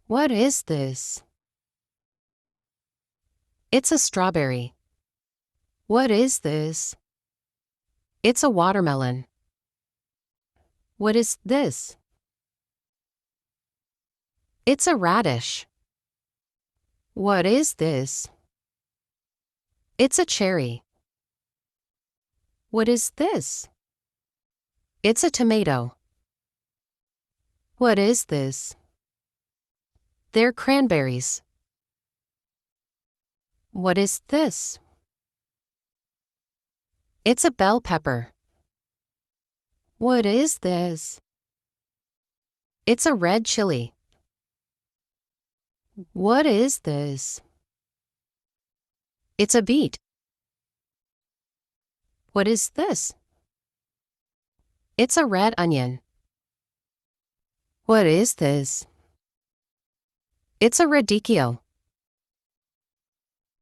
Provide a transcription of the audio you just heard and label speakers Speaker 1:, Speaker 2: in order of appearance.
Speaker 1: What is this? It's a strawberry. What is this? It's a watermelon. What is this? It's a radish. What is this? It's a cherry. What is this? It's a tomato. What is this? They're cranberries. What is this? It's a bell pepper. What is this? It's a red chili. What is this? It's a beet. What is this? It's a red onion. What is this? It's a radicchio.